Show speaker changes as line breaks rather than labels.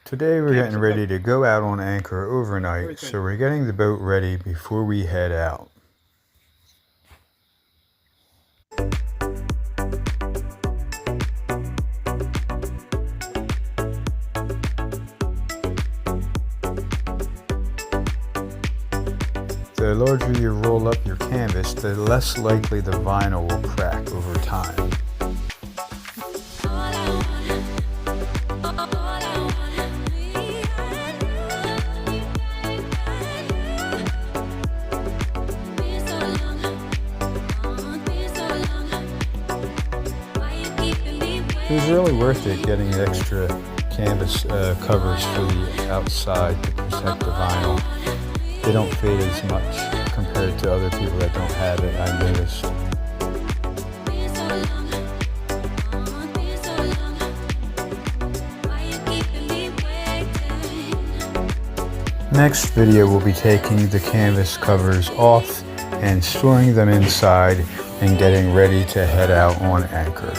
Today we're getting ready to go out on anchor overnight, so we're getting the boat ready before we head out. The larger you roll up your canvas, the less likely the vinyl will crack over time. It was really worth it getting extra canvas covers for the outside to protect the vinyl. They don't fade as much compared to other people that don't have it, I noticed. Next video we'll be taking the canvas covers off and storing them inside and getting ready to head out on anchor.